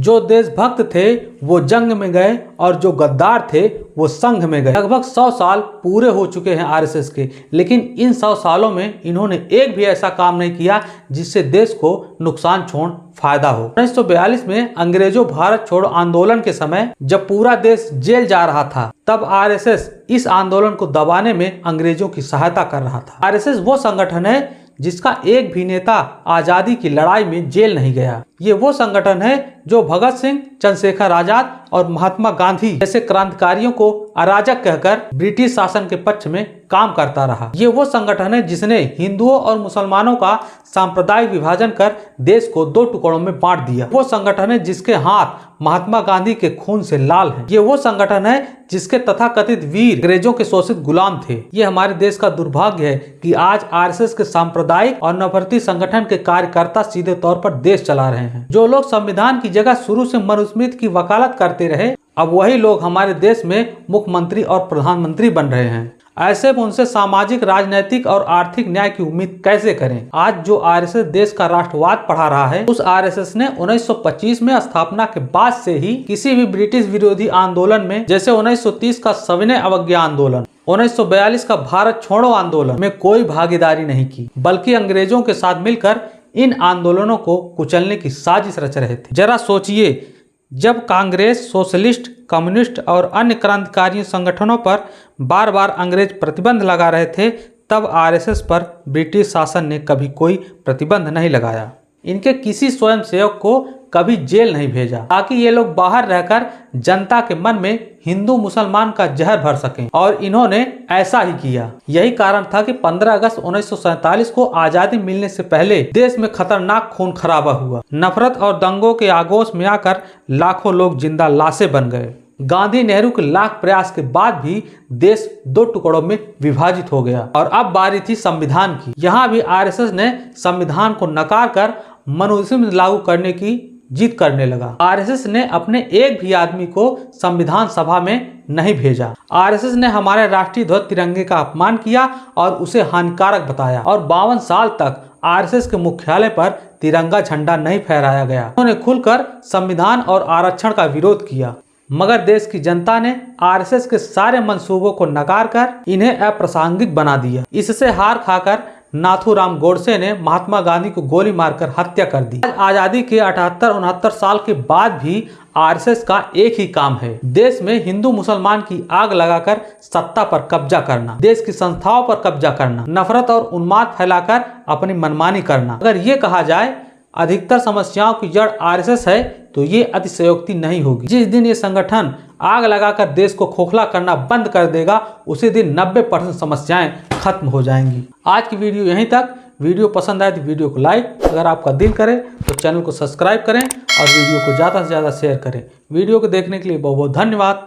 जो देशभक्त थे वो जंग में गए और जो गद्दार थे वो संघ में गए। लगभग 100 साल पूरे हो चुके हैं आरएसएस के, लेकिन इन 100 सालों में इन्होंने एक भी ऐसा काम नहीं किया जिससे देश को नुकसान छोड़ फायदा हो। 1942 में अंग्रेजों भारत छोड़ो आंदोलन के समय जब पूरा देश जेल जा रहा था, तब आरएसएस इस आंदोलन को दबाने में अंग्रेजों की सहायता कर रहा था। आरएसएस वो संगठन है जिसका एक भी नेता आजादी की लड़ाई में जेल नहीं गया। ये वो संगठन है जो भगत सिंह, चंद्रशेखर आजाद और महात्मा गांधी जैसे क्रांतिकारियों को अराजक कहकर ब्रिटिश शासन के पक्ष में काम करता रहा। ये वो संगठन है जिसने हिंदुओं और मुसलमानों का सांप्रदायिक विभाजन कर देश को 2 टुकड़ों में बांट दिया। वो संगठन है जिसके हाथ महात्मा गांधी के खून से लाल हैं। ये वो संगठन है जिसके तथाकथित वीर अंग्रेजों के शोषित गुलाम थे। ये हमारे देश का दुर्भाग्य है कि आज आरएसएस के सांप्रदायिक और नफरती संगठन के कार्यकर्ता सीधे तौर पर देश चला रहे हैं। जो लोग संविधान की जगह शुरू से मनुस्मृति की वकालत करते रहे, अब वही लोग हमारे देश में मुख्यमंत्री और प्रधानमंत्री बन रहे हैं। ऐसे में उनसे सामाजिक, राजनीतिक और आर्थिक न्याय की उम्मीद कैसे करें। आज जो आरएसएस देश का राष्ट्रवाद पढ़ा रहा है, उस आरएसएस ने 1925 में स्थापना के बाद से ही किसी भी ब्रिटिश विरोधी आंदोलन में, जैसे 1930 का सविनय अवज्ञा आंदोलन, 1942 का भारत छोड़ो आंदोलन में कोई भागीदारी नहीं की, बल्कि अंग्रेजों के साथ मिलकर इन आंदोलनों को कुचलने की साजिश रच रहे थे। जरा सोचिए, जब कांग्रेस, सोशलिस्ट, कम्युनिस्ट और अन्य क्रांतिकारी संगठनों पर बार बार अंग्रेज प्रतिबंध लगा रहे थे, तब आरएसएस पर ब्रिटिश शासन ने कभी कोई प्रतिबंध नहीं लगाया। इनके किसी स्वयंसेवक को कभी जेल नहीं भेजा, ताकि ये लोग बाहर रहकर जनता के मन में हिंदू मुसलमान का जहर भर सकें, और इन्होंने ऐसा ही किया। यही कारण था कि 15 अगस्त 1947 को आजादी मिलने से पहले देश में खतरनाक खून खराबा हुआ। नफरत और दंगों के आगोश में आकर लाखों लोग जिंदा लाशें बन गए। गांधी नेहरू के लाख प्रयास के बाद भी देश 2 टुकड़ों में विभाजित हो गया, और अब बारी थी संविधान की। यहाँ भी आरएसएस ने संविधान को नकार कर मनुस्मृति लागू करने की जिद करने लगा। आरएसएस ने अपने एक भी आदमी को संविधान सभा में नहीं भेजा। आरएसएस ने हमारे राष्ट्रीय ध्वज तिरंगे का अपमान किया और उसे हानिकारक बताया, और 52 साल तक आरएसएस के मुख्यालय पर तिरंगा झंडा नहीं फहराया गया। उन्होंने खुलकर संविधान और आरक्षण का विरोध किया, मगर देश की जनता ने आरएसएस के सारे मंसूबों को नकार कर इन्हें अप्रासंगिक बना दिया। इससे हार खाकर नाथूराम गोडसे ने महात्मा गांधी को गोली मारकर हत्या कर दी। आज आजादी के 78-69 साल के बाद भी आरएसएस का एक ही काम है, देश में हिंदू मुसलमान की आग लगाकर सत्ता पर कब्जा करना, देश की संस्थाओं पर कब्जा करना, नफरत और उन्माद फैलाकर अपनी मनमानी करना। अगर ये कहा जाए अधिकतर समस्याओं की जड़ आरएसएस है, तो ये अतिशयोक्ति नहीं होगी। जिस दिन ये संगठन आग लगाकर देश को खोखला करना बंद कर देगा, उसी दिन 90% समस्याएं खत्म हो जाएंगी। आज की वीडियो यहीं तक। वीडियो पसंद आए तो वीडियो को लाइक, अगर आपका दिल करे तो चैनल को सब्सक्राइब करें और वीडियो को ज़्यादा से ज़्यादा शेयर करें। वीडियो को देखने के लिए बहुत बहुत धन्यवाद।